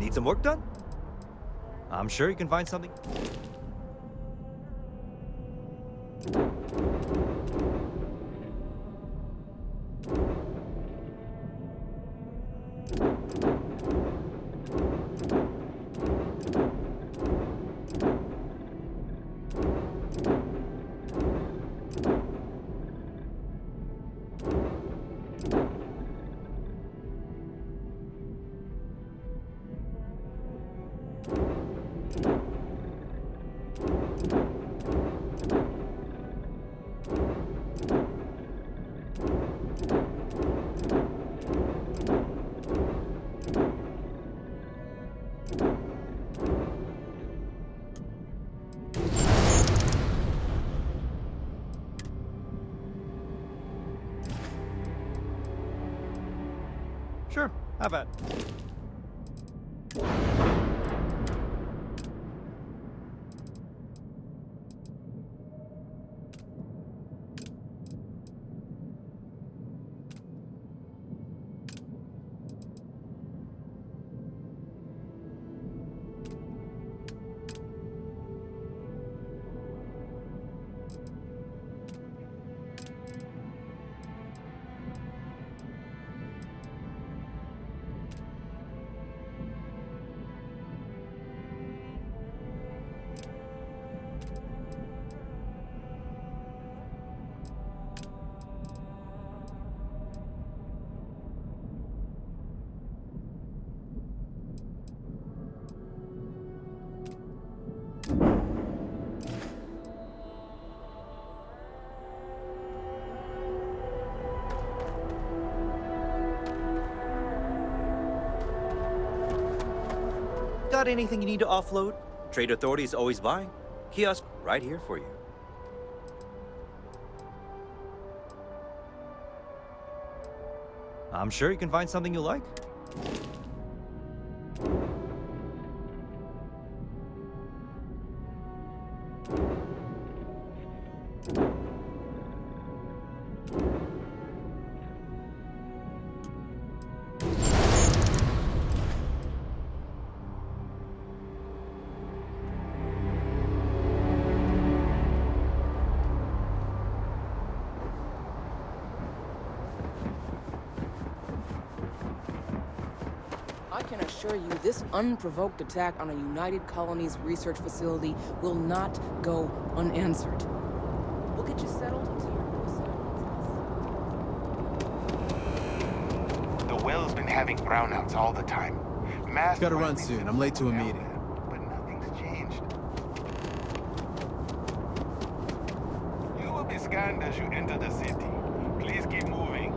Need some work done? I'm sure you can find something. Sure, have at. Got anything you need to offload? Trade Authority is always buying. Kiosk right here for you. I'm sure you can find something you like. I can assure you this unprovoked attack on a United Colonies research facility will not go unanswered. We'll get you settled into your new assignments. The well's been having brownouts all the time. Gotta run soon. I'm late to a meeting. But nothing's changed. You will be scanned as you enter the city. Please keep moving.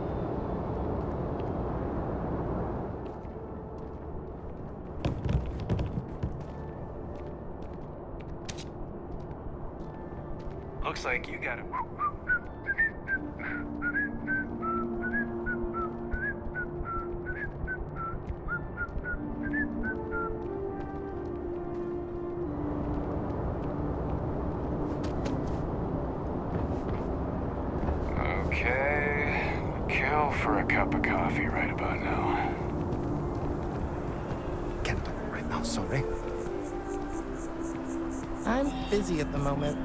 Looks like you got it. Okay, kill for a cup of coffee right about now. Can't talk right now, sorry. I'm busy at the moment.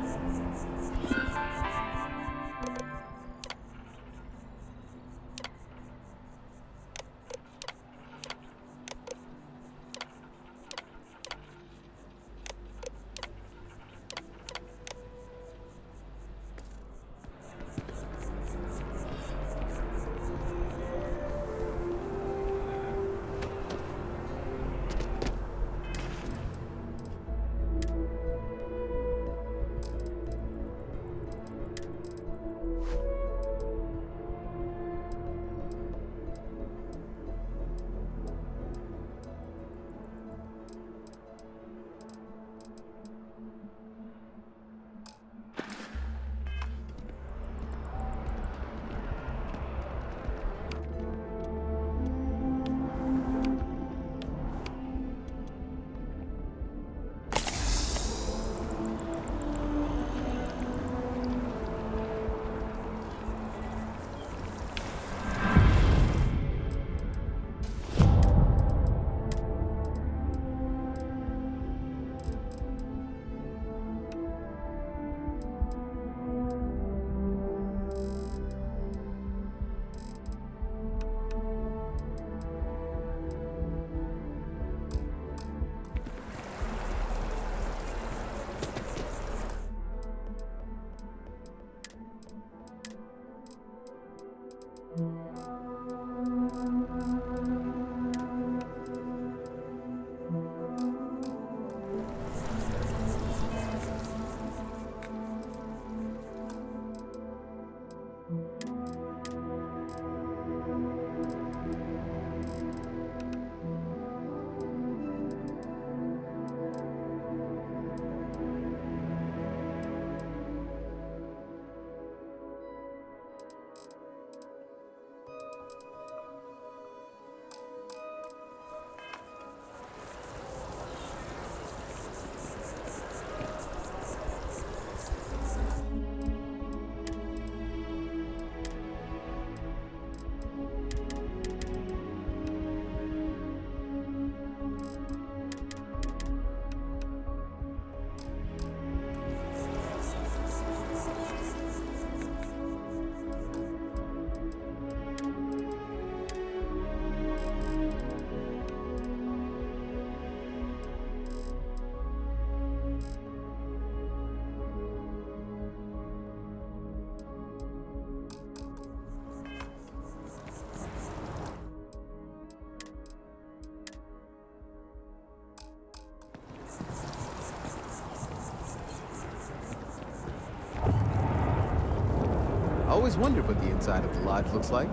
Always wondered what the inside of the lodge looks like.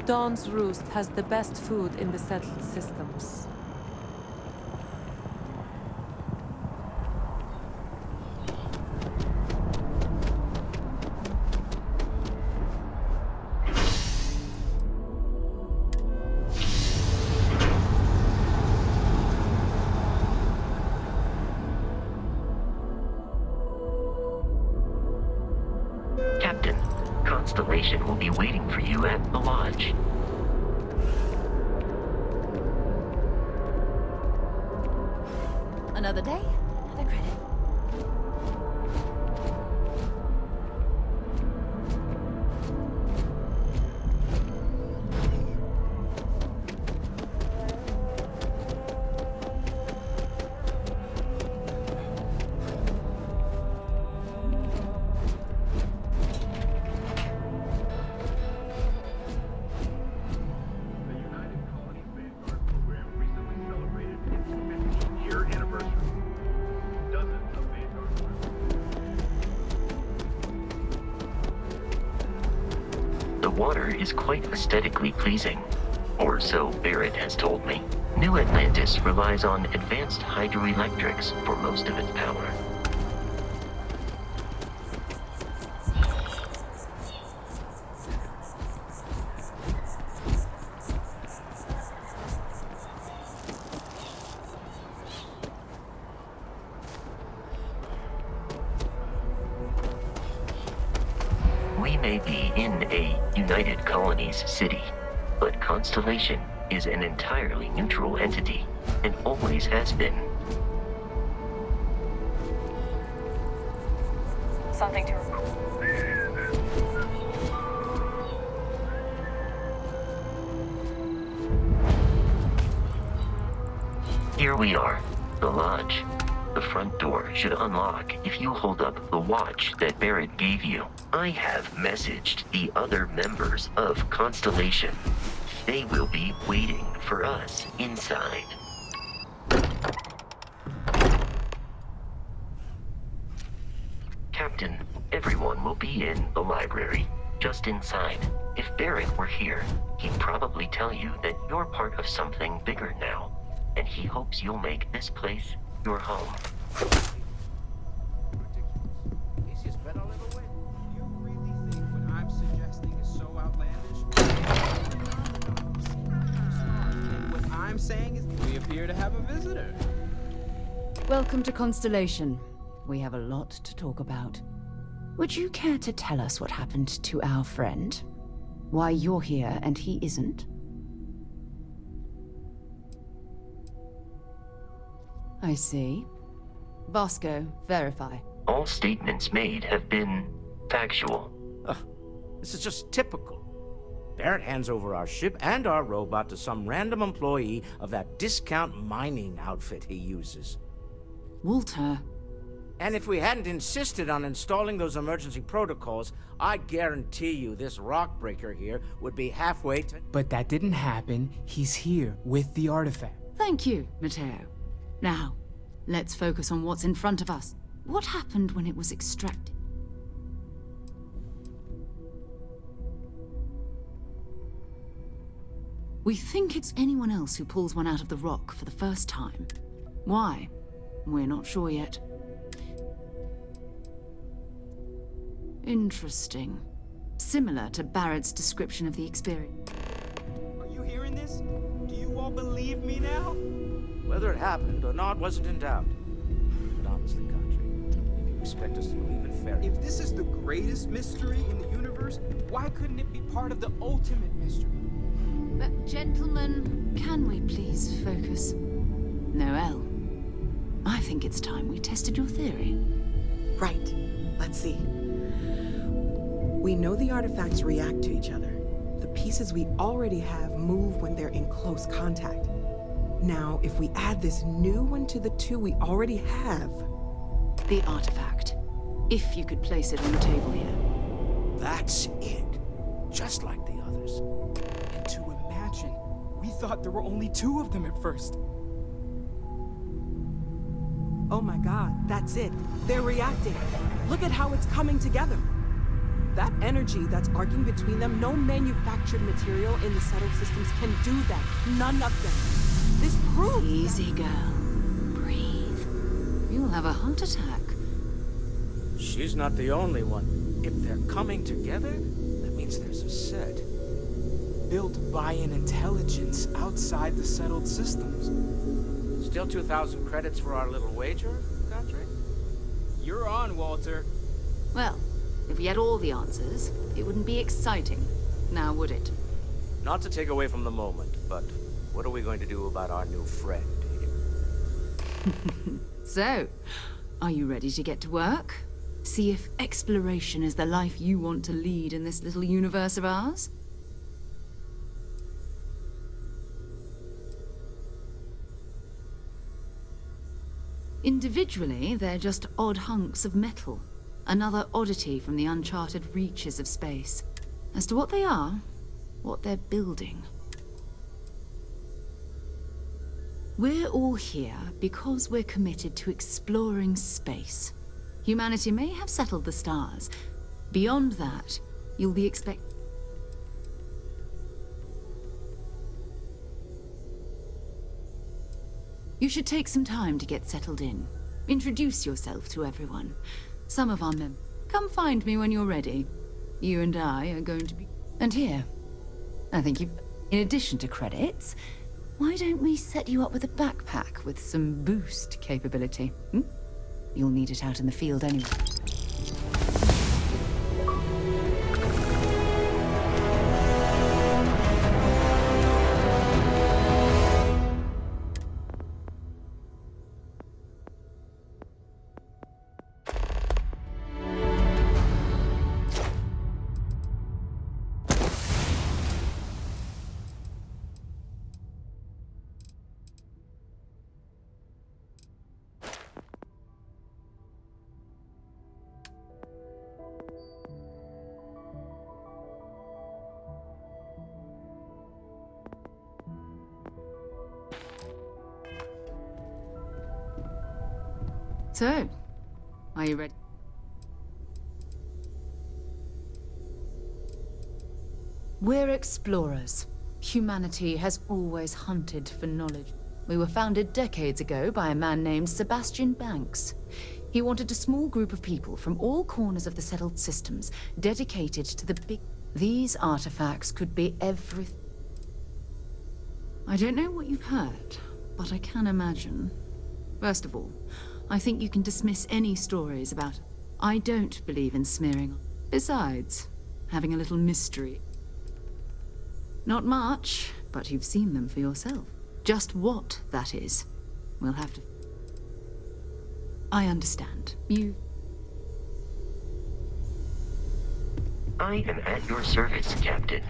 Dawn's Roost has the best food in the settled systems. Captain, Constellation will be waiting for you at the lodge. Another day, another credit. The water is quite aesthetically pleasing, or so Barrett has told me. New Atlantis relies on advanced hydroelectrics for most of its power. We may be in a United Colonies city, but Constellation is an entirely neutral entity, and always has been. Something to Here we are, the lodge. The front door should unlock if you hold up the watch that Barrett gave you. I have messaged the other members of Constellation. They will be waiting for us inside. Captain, everyone will be in the library, just inside. If Barrett were here, he'd probably tell you that you're part of something bigger now, and he hopes you'll make this place your home. He's just been all over it. You really think what I'm suggesting is so outlandish? And what I'm saying is we appear to have a visitor. Welcome to Constellation. We have a lot to talk about. Would you care to tell us what happened to our friend? Why you're here and he isn't? I see. Vasco, verify. All statements made have been factual. This is just typical. Barrett hands over our ship and our robot to some random employee of that discount mining outfit he uses. Walter. And if we hadn't insisted on installing those emergency protocols, I guarantee you this rock breaker here would be halfway to... But that didn't happen. He's here with the artifact. Thank you, Matteo. Now, let's focus on what's in front of us. What happened when it was extracted? We think it's anyone else who pulls one out of the rock for the first time. Why? We're not sure yet. Interesting. Similar to Barrett's description of the experience. Are you hearing this? Do you all believe me now? Whether it happened or not wasn't in doubt. But honestly, Country, if you expect us to believe in fairy... If this is the greatest mystery in the universe, why couldn't it be part of the ultimate mystery? But gentlemen, can we please focus? Noel, I think it's time we tested your theory. Right. Let's see. We know the artifacts react to each other. The pieces we already have move when they're in close contact. Now, if we add this new one to the two we already have... The artifact. If you could place it on the table here. That's it. Just like the others. And to imagine, we thought there were only two of them at first. Oh my god, that's it. They're reacting. Look at how it's coming together. That energy that's arcing between them, no manufactured material in the settled systems can do that. None of them. This proves Easy, girl. Breathe. You'll have a heart attack. She's not the only one. If they're coming together, that means there's a set. Built by an intelligence outside the settled systems. Still 2,000 credits for our little wager, Godric? You're on, Walter. Well, if we had all the answers, it wouldn't be exciting. Now, would it? Not to take away from the moment, but what are we going to do about our new friend here? So, are you ready to get to work? See if exploration is the life you want to lead in this little universe of ours? Individually, they're just odd hunks of metal. Another oddity from the uncharted reaches of space. As to what they are, what they're building. We're all here because we're committed to exploring space. Humanity may have settled the stars. Beyond that, you'll be You should take some time to get settled in. Introduce yourself to everyone. Some of our Come find me when you're ready. You and I are going to be... And here, I think in addition to credits, why don't we set you up with a backpack with some boost capability? You'll need it out in the field anyway. So, are you ready? We're explorers. Humanity has always hunted for knowledge. We were founded decades ago by a man named Sebastian Banks. He wanted a small group of people from all corners of the settled systems, dedicated to the big... These artifacts could be everything. I don't know what you've heard, but I can imagine. First of all, I think you can dismiss any stories about... I don't believe in smearing. Besides, having a little mystery. Not much, but you've seen them for yourself. Just what that is, we'll have to... I understand. I am at your service, Captain.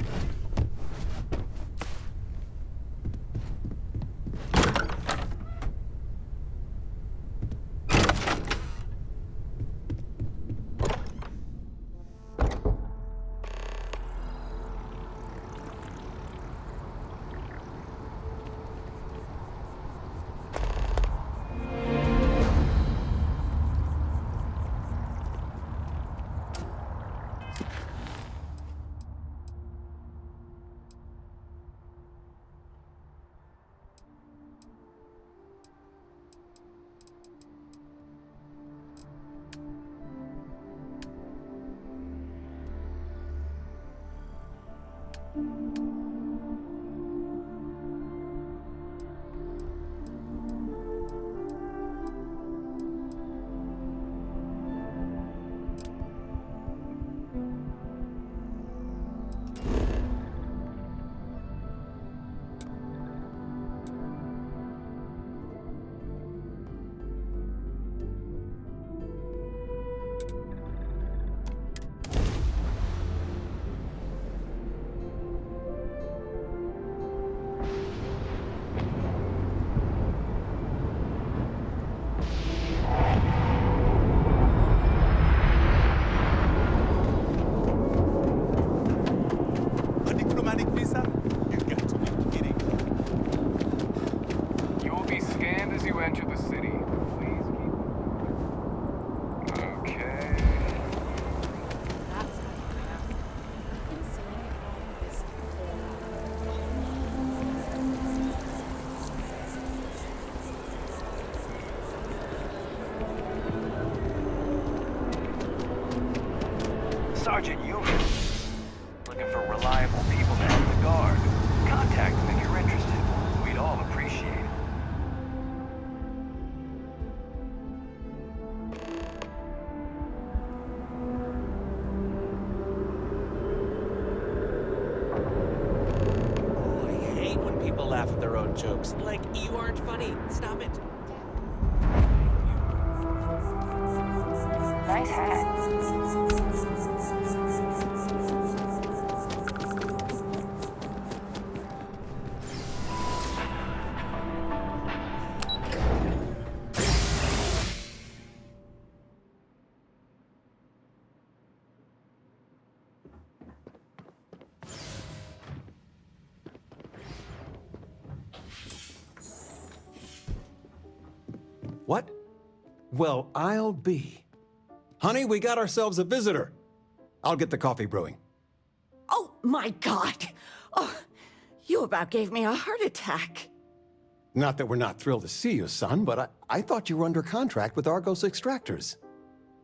laugh at their own jokes. Like, you aren't funny. Stop it. Nice hat. What? Well, I'll be. Honey, we got ourselves a visitor. I'll get the coffee brewing. Oh, my God. Oh, you about gave me a heart attack. Not that we're not thrilled to see you, son, but I thought you were under contract with Argos Extractors.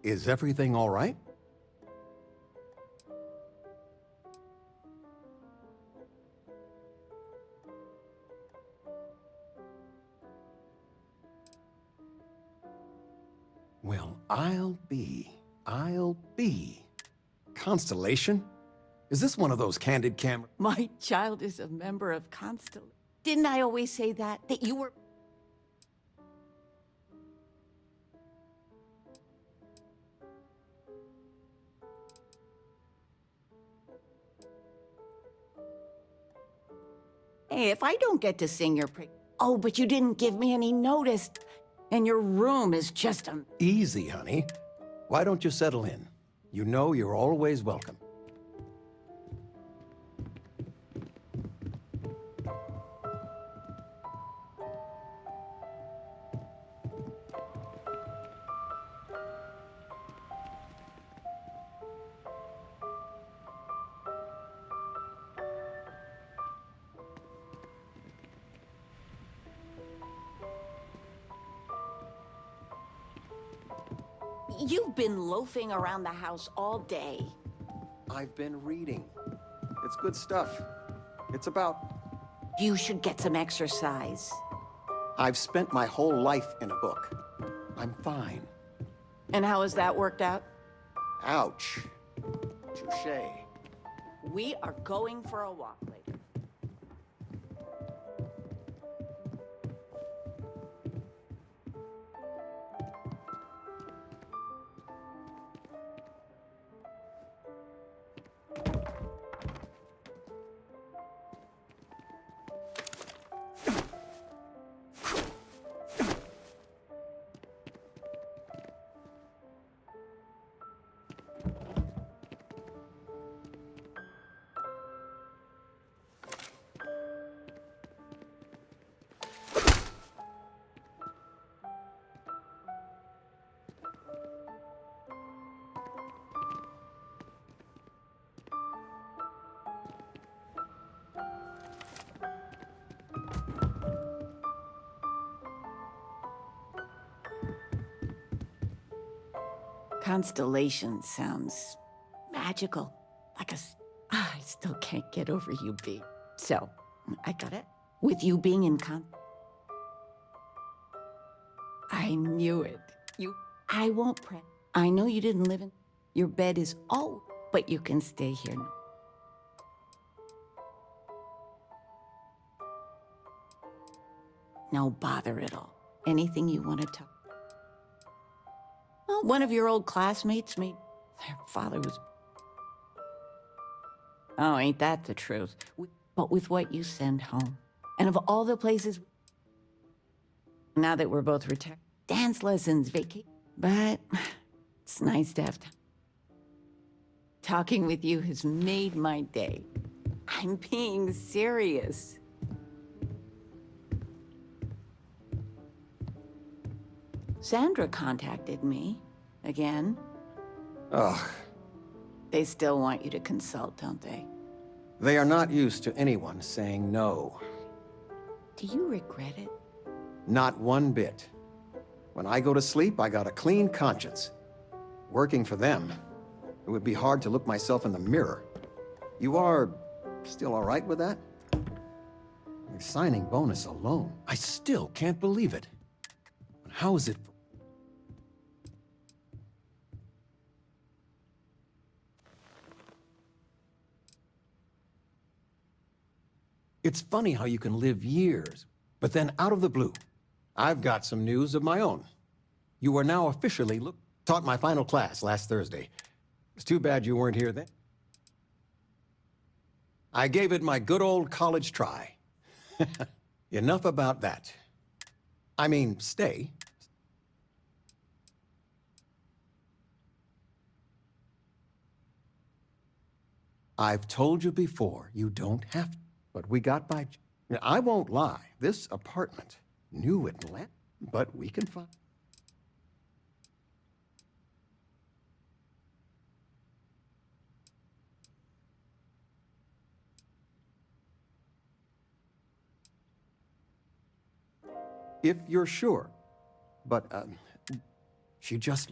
Is everything all right? Well, I'll be. Constellation? Is this one of those candid camera? My child is a member of Constellation. Didn't I always say that? That you were... Hey, if I don't get to sing your Oh, but you didn't give me any notice. And your room is just a... Easy, honey. Why don't you settle in? You know you're always welcome. You've been loafing around the house all day. I've been reading. It's good stuff. It's about... You should get some exercise. I've spent my whole life in a book. I'm fine. And how has that worked out? Ouch. Touché. We are going for a walk later. Constellation sounds magical. Like a... I still can't get over you being... So, I got it. With you being in I knew it. I won't pray. I know you didn't live in... Your bed is all... But you can stay here now. No bother at all. Anything you want to talk... Well, one of your old classmates made... Their father was... Oh, ain't that the truth? But with what you send home. And of all the places... Now that we're both retired... Dance lessons, vacation... But... It's nice to have time. Talking with you has made my day. I'm being serious. Sandra contacted me. Again. Ugh. They still want you to consult, don't they? They are not used to anyone saying no. Do you regret it? Not one bit. When I go to sleep, I got a clean conscience. Working for them, it would be hard to look myself in the mirror. You are still all right with that? Your signing bonus alone. I still can't believe it. How is it? It's funny how you can live years, but then out of the blue, I've got some news of my own. You are now officially taught my final class last Thursday. It's too bad you weren't here then. I gave it my good old college try. Enough about that. I mean, stay. I've told you before, you don't have to, but we got by. I won't lie, this apartment, new Atlanta, but we can find. If you're sure, but she just.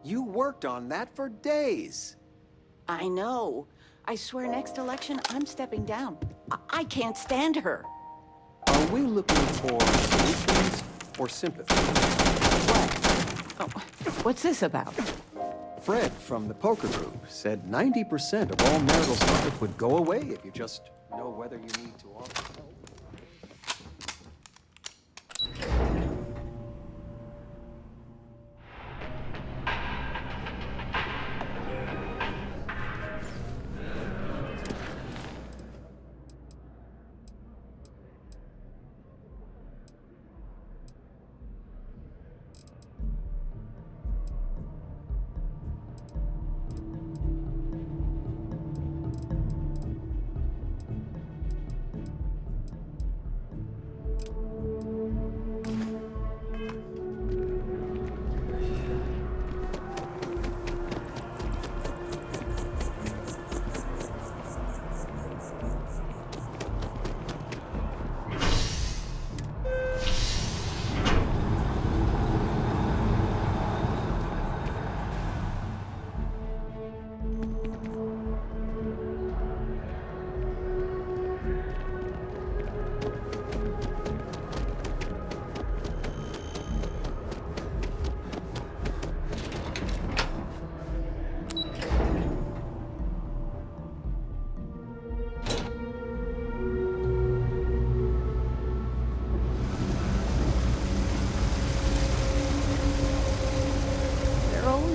You worked on that for days. I know. I swear next election, I'm stepping down. I can't stand her. Are we looking for solutions or sympathy? What? Oh, what's this about? Fred from the poker group said 90% of all marital strife would go away if you just know whether you need to offer help.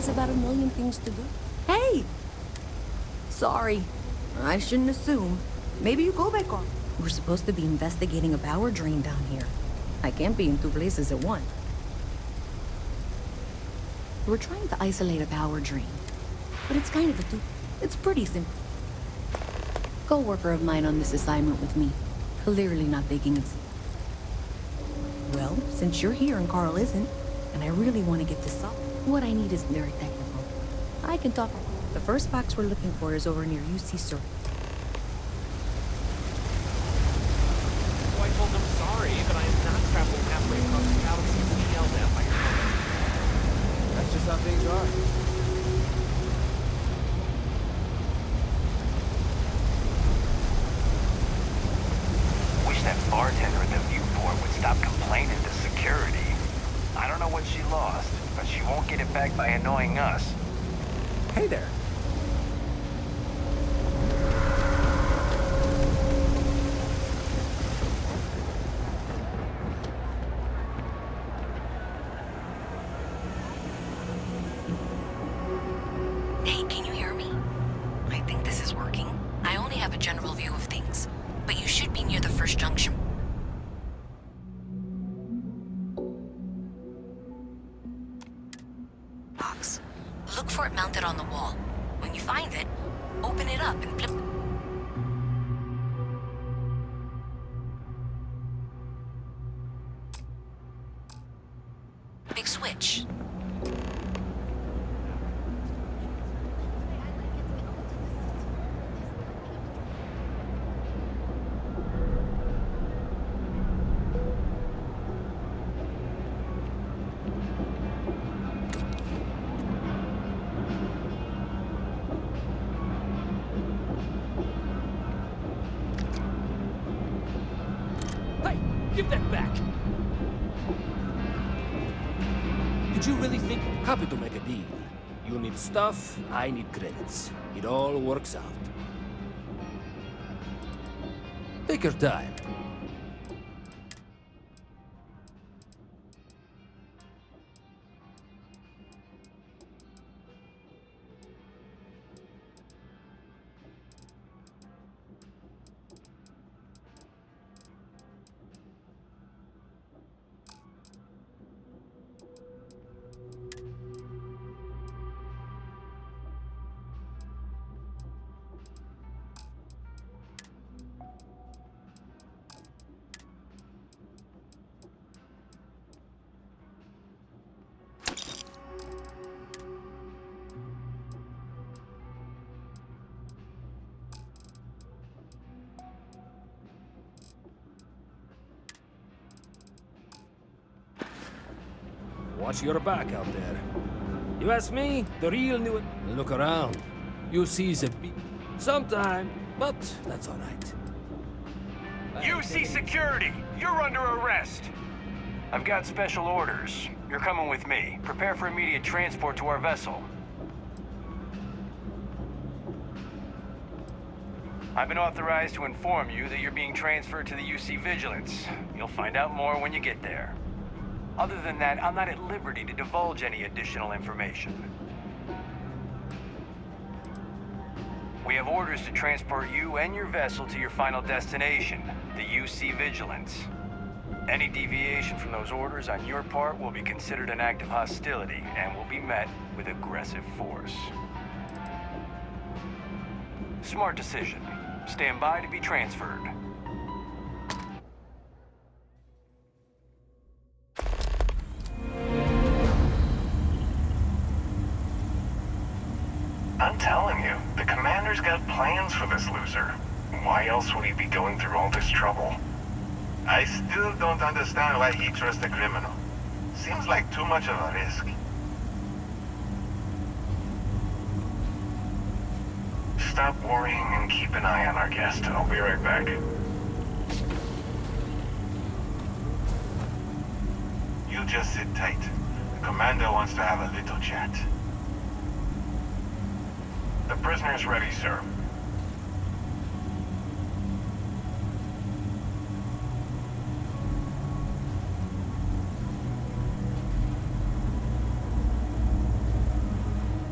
About a million things to do. Hey! Sorry. I shouldn't assume. Maybe you go back on. We're supposed to be investigating a power drain down here. I can't be in two places at once. We're trying to isolate a power drain. But it's kind of it's pretty simple. Co-worker of mine on this assignment with me. Clearly not taking it. Well, since you're here and Carl isn't, and I really want to get this solved. What I need is very technical. I can talk. The first box we're looking for is over near UC Sur. So I told them sorry, but I am not traveling halfway across the galaxy to be yelled at by your mother. That's just how things are. Wish that bartender at the viewport would stop complaining to security. I don't know what she lost, but she won't get it back by annoying us. Hey there. Hey, can you hear me? I think this is working. I only have a general view of things, but you should be near the first junction. Box. Look for it mounted on the wall. When you find it, open it up and flip. Big switch. Give that back. Did you really think? Happy to make a deal. You need stuff, I need credits. It all works out. Take your time. Watch your back out there. You ask me, the real new... Look around. UC's a big... Sometime, but that's all right. UC security! You're under arrest! I've got special orders. You're coming with me. Prepare for immediate transport to our vessel. I've been authorized to inform you that you're being transferred to the UC Vigilance. You'll find out more when you get there. Other than that, I'm not at liberty to divulge any additional information. We have orders to transport you and your vessel to your final destination, the UC Vigilance. Any deviation from those orders on your part will be considered an act of hostility and will be met with aggressive force. Smart decision. Stand by to be transferred. I'm telling you, the commander's got plans for this loser. Why else would he be going through all this trouble? I still don't understand why he trusts a criminal. Seems like too much of a risk. Stop worrying and keep an eye on our guest. I'll be right back. You just sit tight. The commander wants to have a little chat. The prisoner's ready, sir.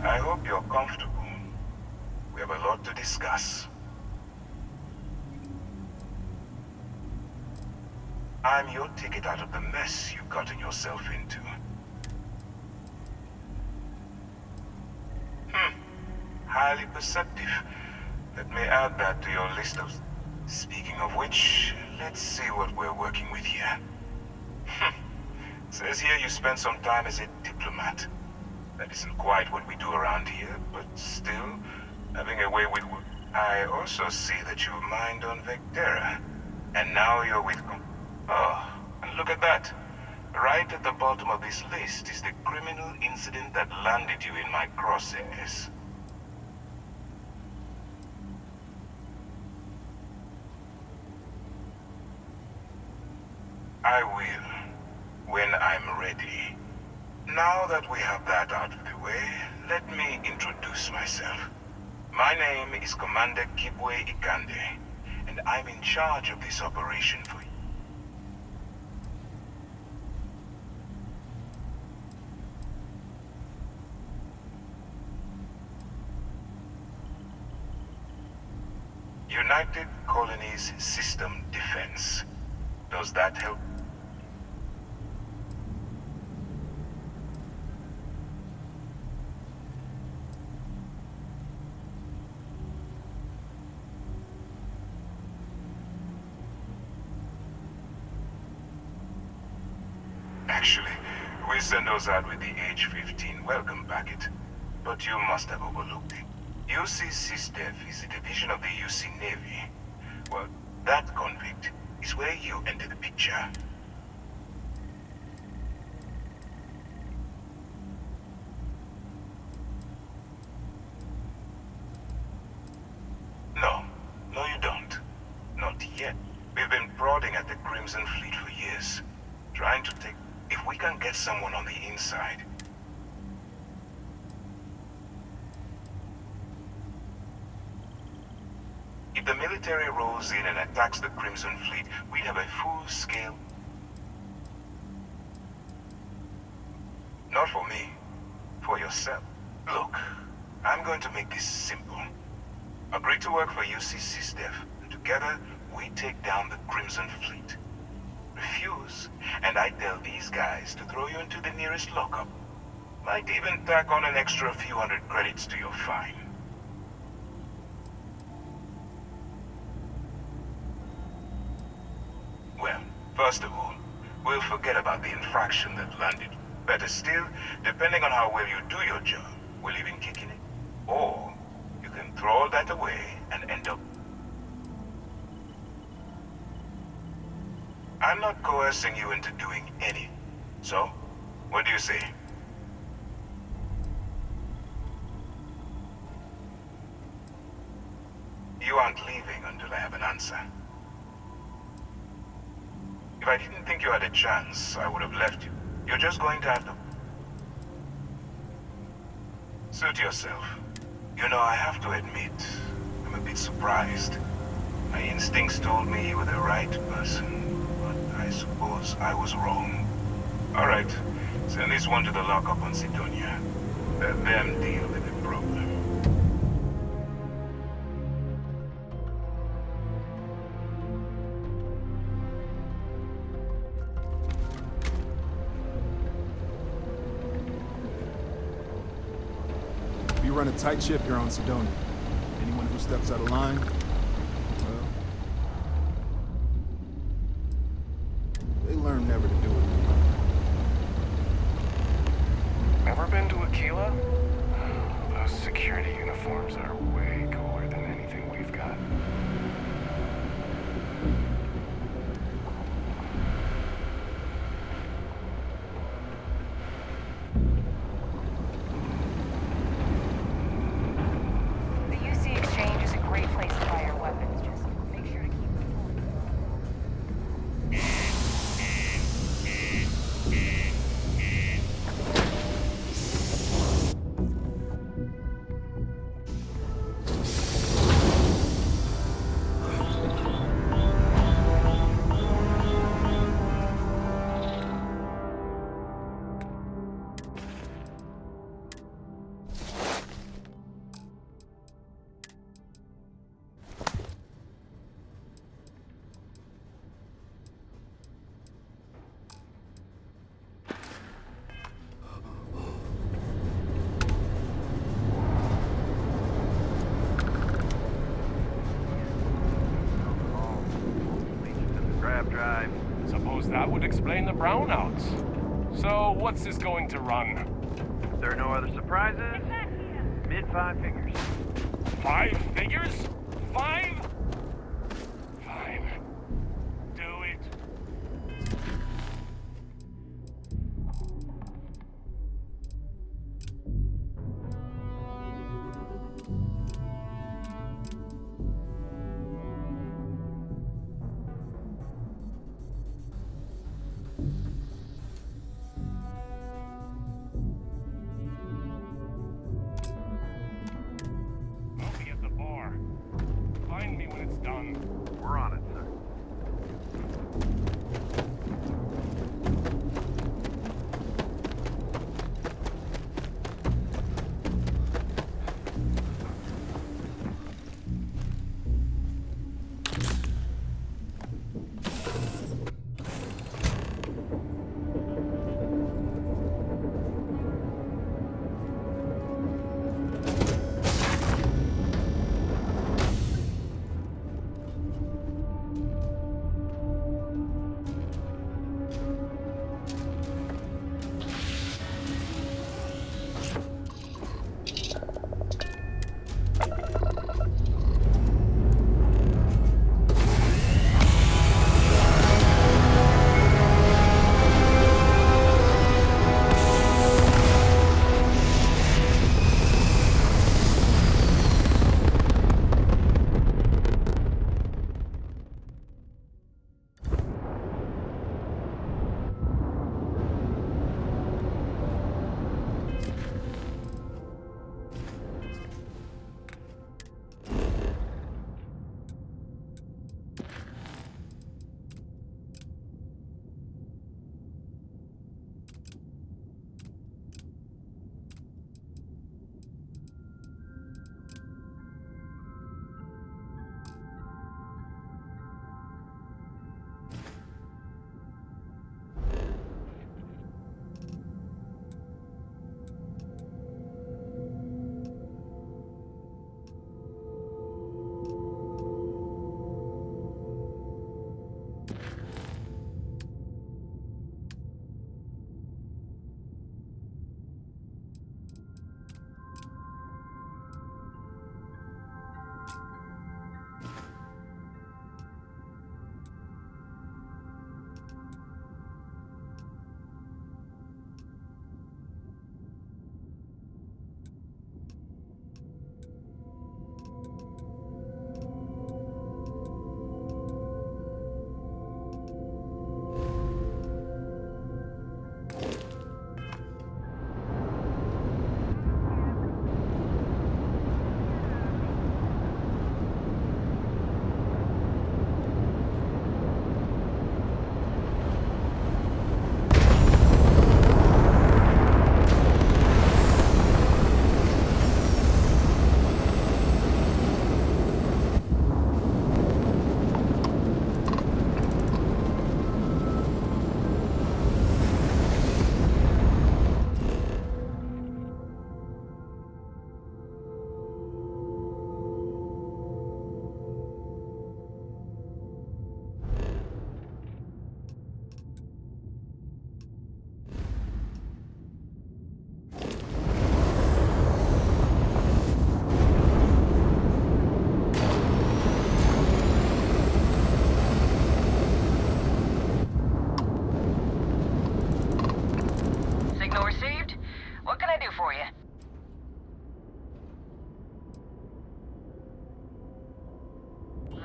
I hope you're comfortable. We have a lot to discuss. I'm your ticket out of the mess you've gotten yourself into. Highly perceptive. Let me add that to your list of... Speaking of which, let's see what we're working with here. Says here you spent some time as a diplomat. That isn't quite what we do around here, but still, having a way with... I also see that you mined on Vectera. And now you're with... Oh, and look at that. Right at the bottom of this list is the criminal incident that landed you in my crosshairs. I will, when I'm ready. Now that we have that out of the way, let me introduce myself. My name is Commander Kibwe Ikande, and I'm in charge of this operation for you. United Colonies System Defense. Does that help? Actually, we send those out with the H-15 welcome packet. But you must have overlooked it. UC SysDev is a division of the UC Navy. Well, that convict is where you enter the picture. No, you don't. Not yet. We've been prodding at the Crimson Fleet for years. going to take... If we can get someone on the inside... If the military rolls in and attacks the Crimson Fleet, we'd have a full-scale... Not for me. For yourself. Look, I'm going to make this simple. Agree to work for UCC Dev, and together, we take down the Crimson Fleet. Refuse, and I tell these guys to throw you into the nearest lockup. Might even tack on an extra few hundred credits to your fine. Well, first of all, we'll forget about the infraction that landed. Better still, depending on how well you do your job, we'll even kick in it. Or, you can throw all that away and end up... I'm not coercing you into doing anything. So, what do you say? You aren't leaving until I have an answer. If I didn't think you had a chance, I would have left you. You're just going to have to... Suit yourself. You know, I have to admit, I'm a bit surprised. My instincts told me you were the right person, but I suppose I was wrong. Alright, send this one to the lockup on Sidonia. Let them deal with the problem. You run a tight ship here on Sidonia. Anyone who steps out of line, well, they learn never to do it. Ever been to Aquila? Those security uniforms are way cooler than anything we've got. Suppose that would explain the brownouts. So, what's this going to run? If there are no other surprises, mid-5 figures. 5 figures? 5? Fine. Do it. I'll be at the bar. Find me when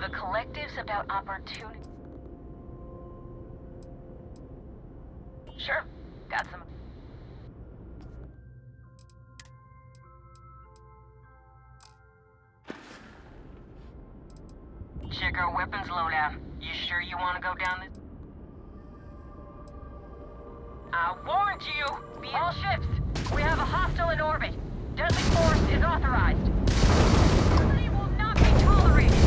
The collective's about opportunity. Sure, got some. Check our weapons loadout. You sure you want to go down this? I warned you! Be all ships! We have a hostile in orbit. Deadly force is authorized. Mutiny will not be tolerated!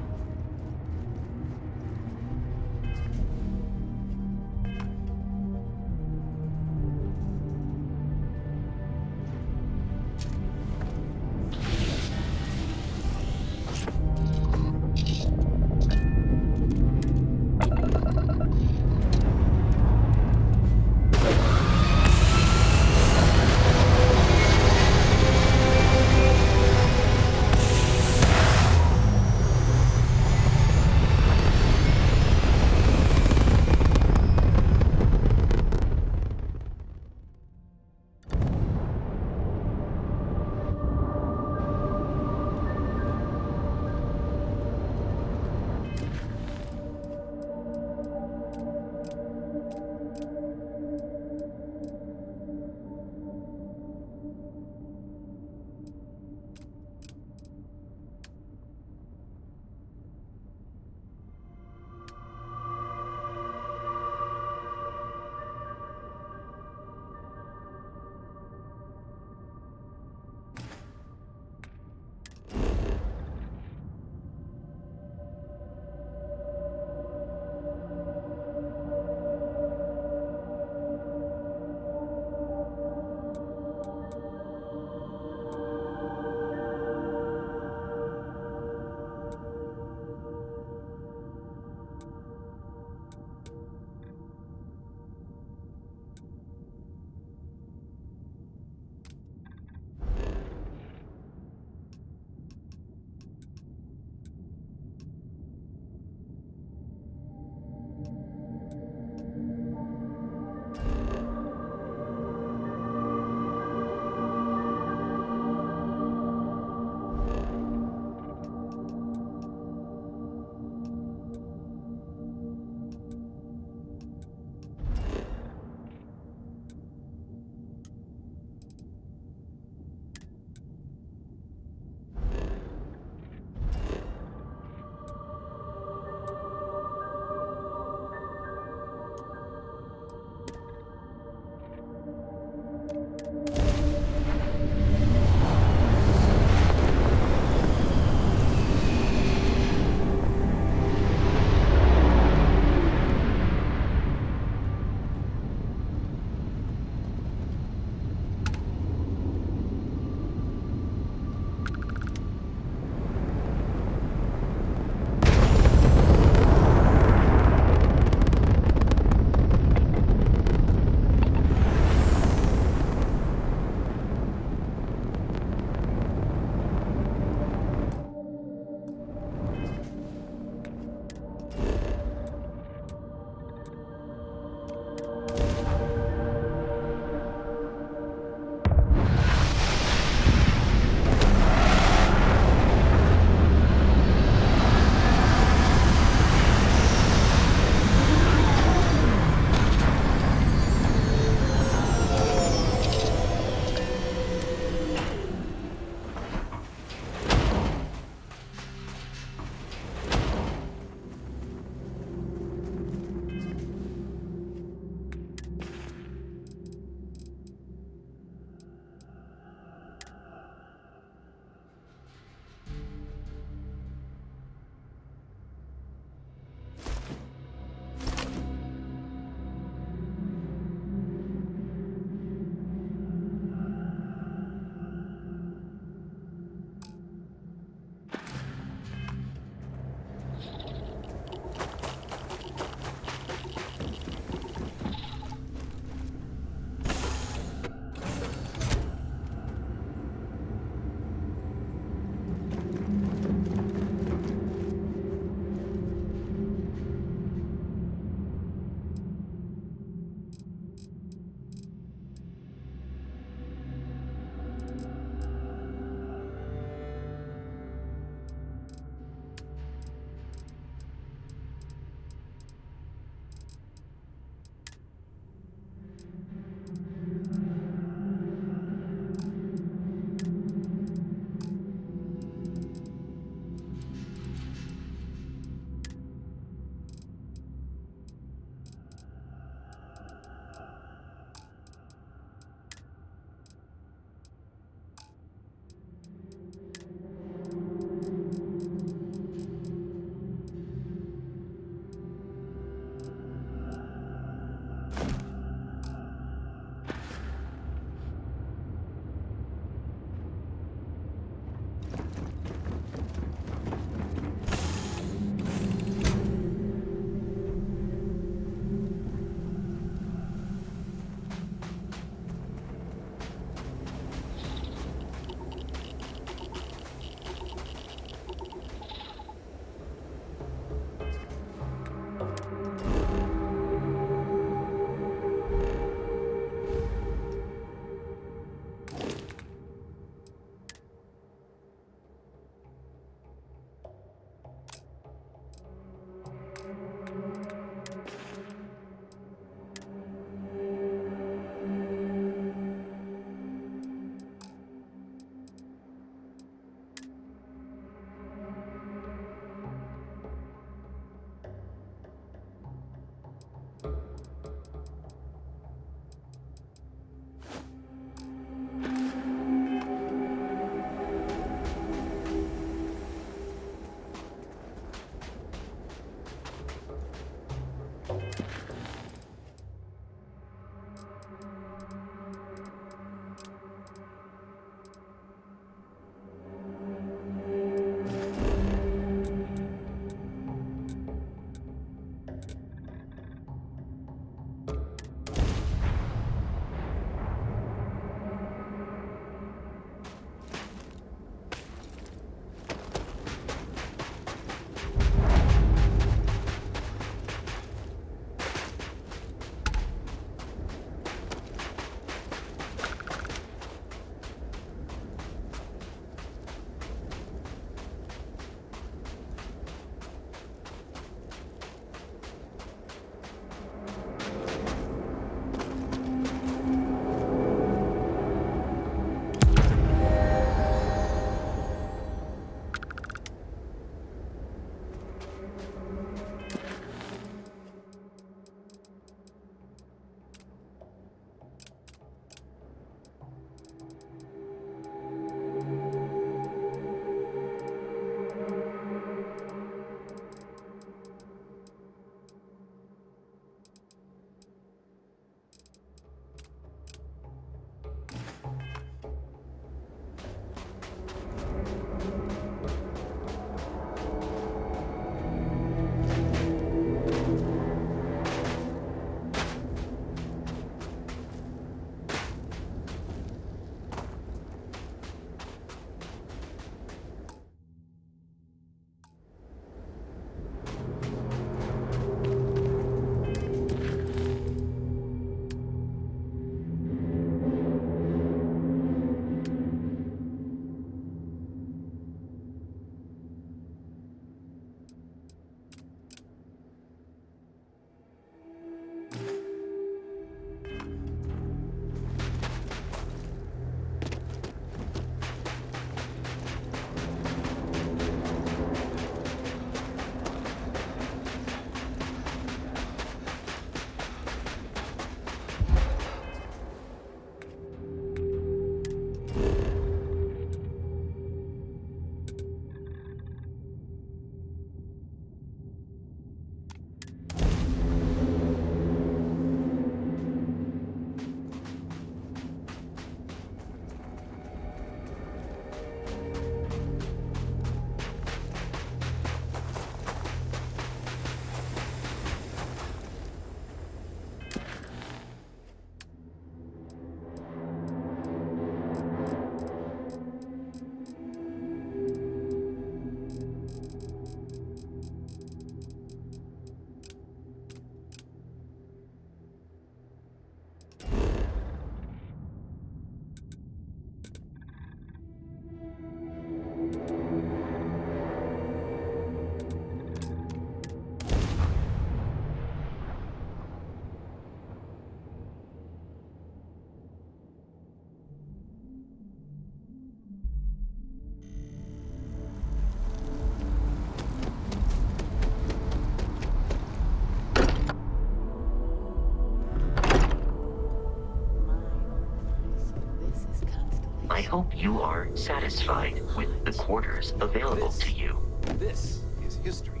I hope you are satisfied with the quarters available to you. This is history.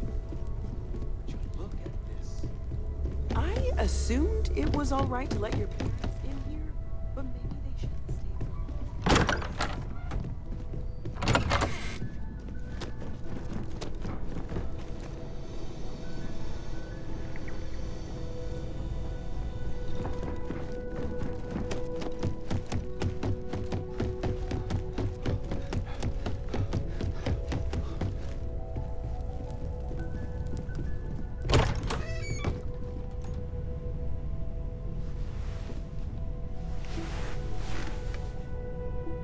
Would you look at this? I assumed it was all right to let your parents in here, but maybe they shouldn't stay for long.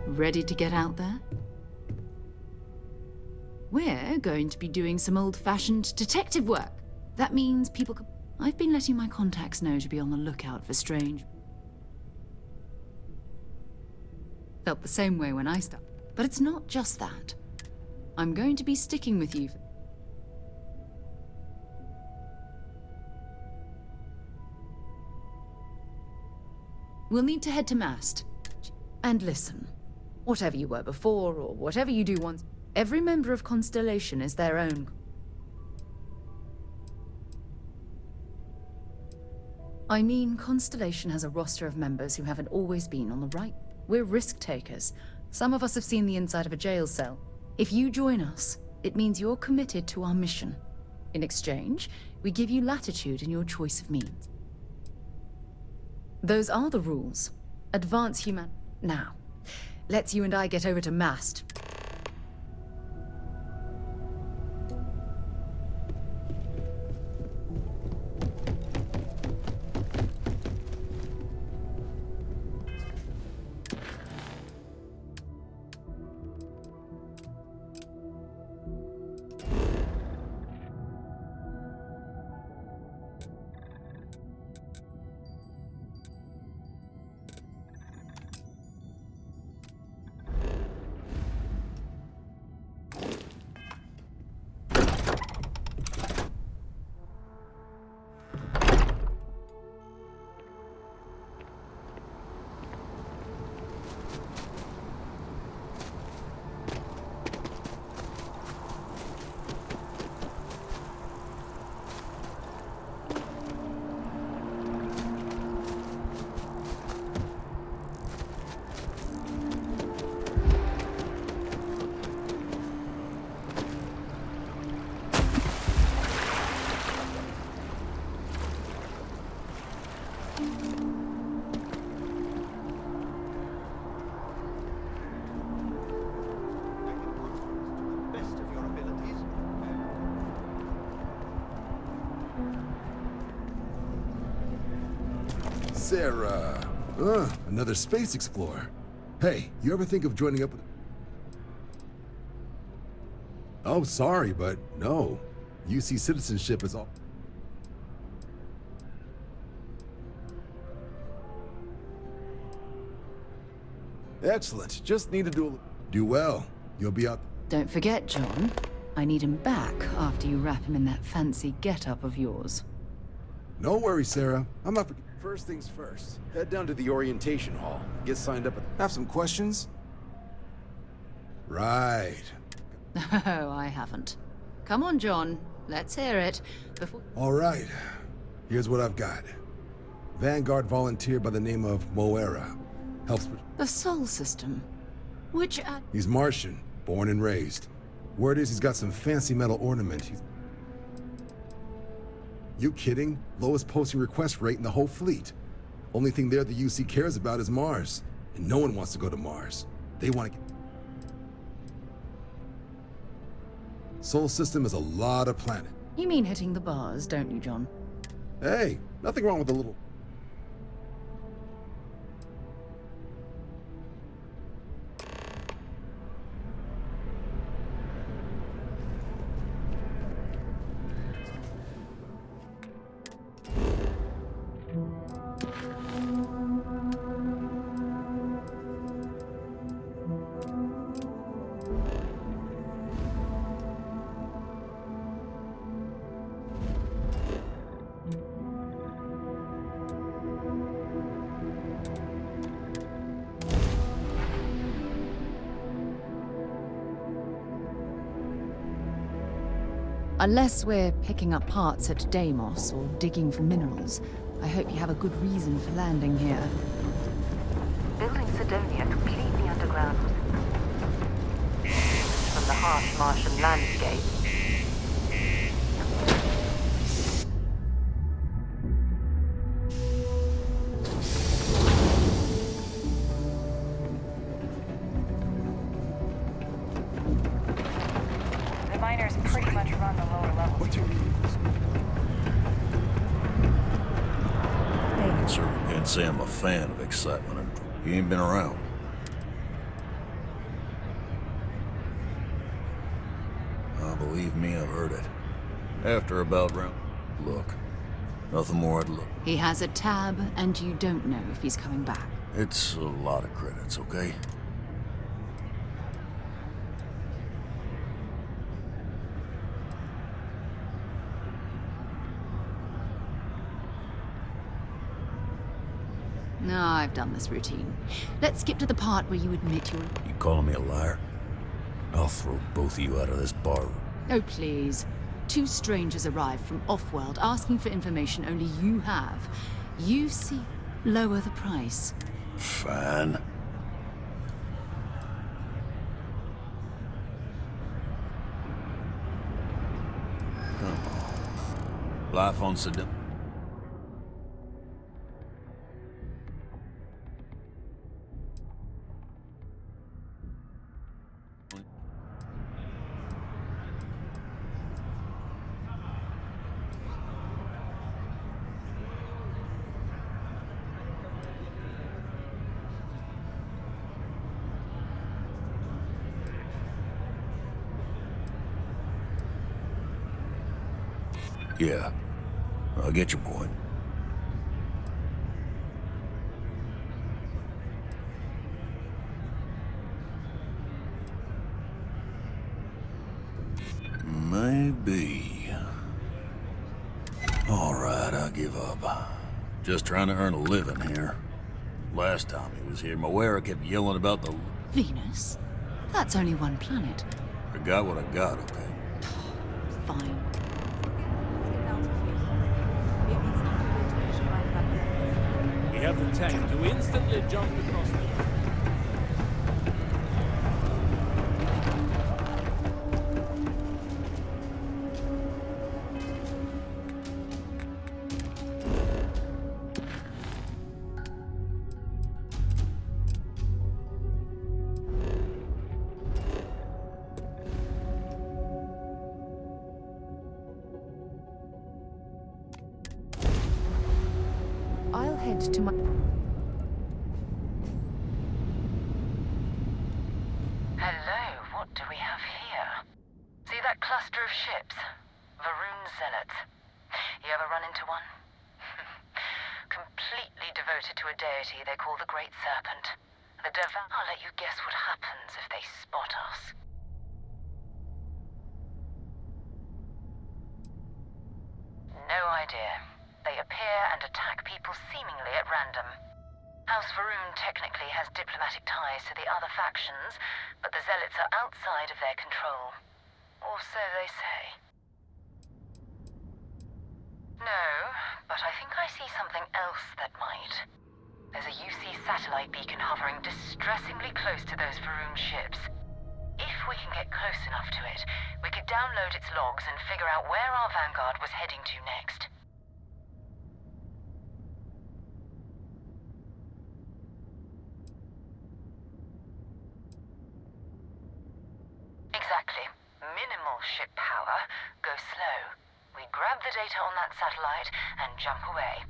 Ready to get out there? We're going to be doing some old-fashioned detective work. That means people could... I've been letting my contacts know to be on the lookout for strange... Felt the same way when I started. But it's not just that. I'm going to be sticking with you. We'll need to head to Mast. And listen. Whatever you were before, or whatever you do once, every member of Constellation is their own. I mean, Constellation has a roster of members who haven't always been on the right. We're risk takers. Some of us have seen the inside of a jail cell. If you join us, it means you're committed to our mission. In exchange, we give you latitude in your choice of means. Those are the rules. Advance human... Now. Let's you and I get over to Mast. Sarah. Another space explorer. Hey, you ever think of joining up with... Oh, sorry, but no. UC citizenship is all... Excellent. Just need to do well. You'll be out... Don't forget, John. I need him back after you wrap him in that fancy get-up of yours. No worries, Sarah. I'm not... First things first. Head down to the orientation hall. Get signed up. Have some questions? Right. Oh, I haven't. Come on, John. Let's hear it. All right. Here's what I've got. Vanguard volunteer by the name of Moera. Helps... The Sol system. Which... He's Martian, born and raised. Word is he's got some fancy metal ornament. You kidding? Lowest posting request rate in the whole fleet. Only thing there the UC cares about is Mars. And no one wants to go to Mars. They want to get... Sol system is a lot of planet. You mean hitting the bars, don't you, John? Hey, nothing wrong with a little... Unless we're picking up parts at Deimos or digging for minerals, I hope you have a good reason for landing here. Building Sidonia completely underground from the harsh Martian landscape. The miners pretty much run the lower levels. I certainly can't say I'm a fan of excitement. He ain't been around. Believe me, I've heard it. After about round... Look. Nothing more I'd look. He has a tab, and you don't know if he's coming back. It's a lot of credits, okay? No, I've done this routine. Let's skip to the part where you admit you're... You calling me a liar? I'll throw both of you out of this bar. Oh, please. Two strangers arrived from off-world asking for information only you have. You see, lower the price. Fine. Come on. Life on Sedona. Yeah, I get your point. Maybe. All right, I give up. Just trying to earn a living here. Last time he was here, Moera kept yelling about the... Venus? That's only one planet. I got what I got, okay? Fine. We have the tech to instantly jump across the... I'll head to my... Hello, what do we have here? See that cluster of ships? Varun Zealots. You ever run into one? Completely devoted to a deity they call the Great Serpent. The Devour. I'll let you guess what happens if they spot us. No idea. They appear and attack people seemingly at random. House Varun technically has diplomatic ties to the other factions, but the Zealots are outside of their control. Or so they say. No, but I think I see something else that might. There's a UC satellite beacon hovering distressingly close to those Varun ships. If we can get close enough to it, we could download its logs and figure out where our vanguard was heading to next. Exactly. Minimal ship power. Go slow. We grab the data on that satellite and jump away.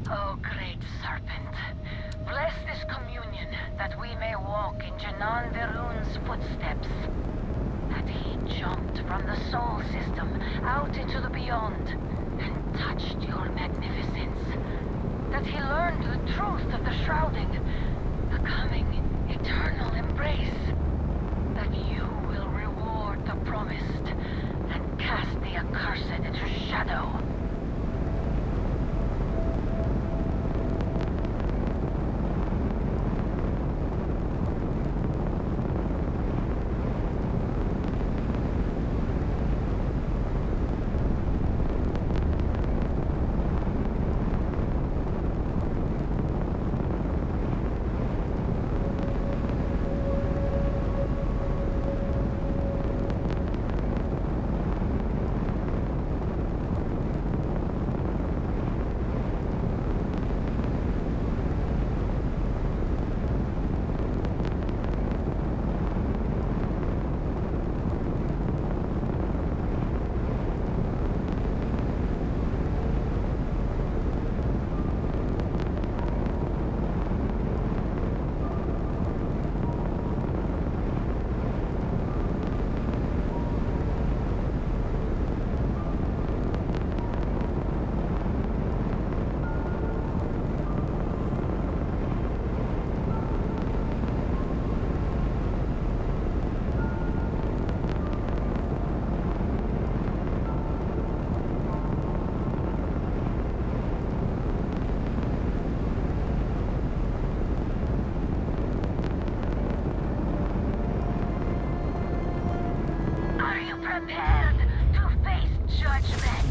Oh, great serpent, bless this communion that we may walk in Janan Verun's footsteps, that he jumped from the Sol system out into the beyond and touched your magnificence. That he learned the truth of the shrouding, the coming eternal embrace. That you will reward the promised and cast the accursed into shadow. Prepared to face judgment.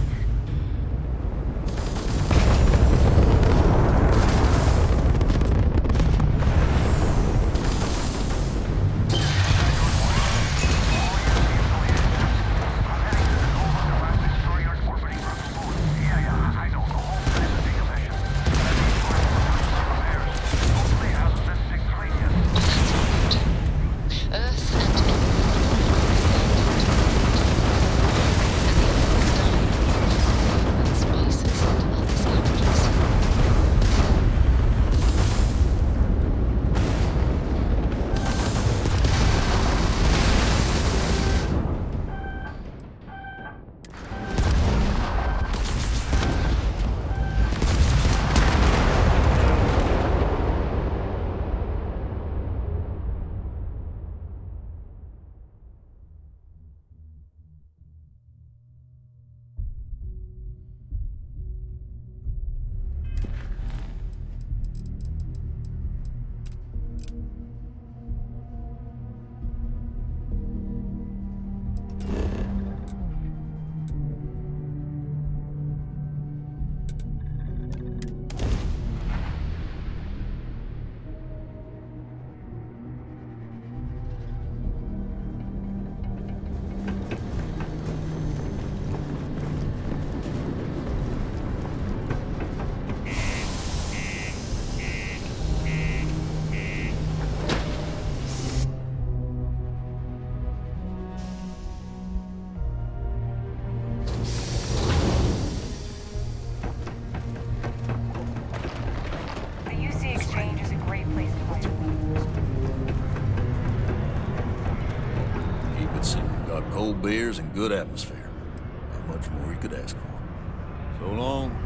Cold beers and good atmosphere. Not much more you could ask for. So long,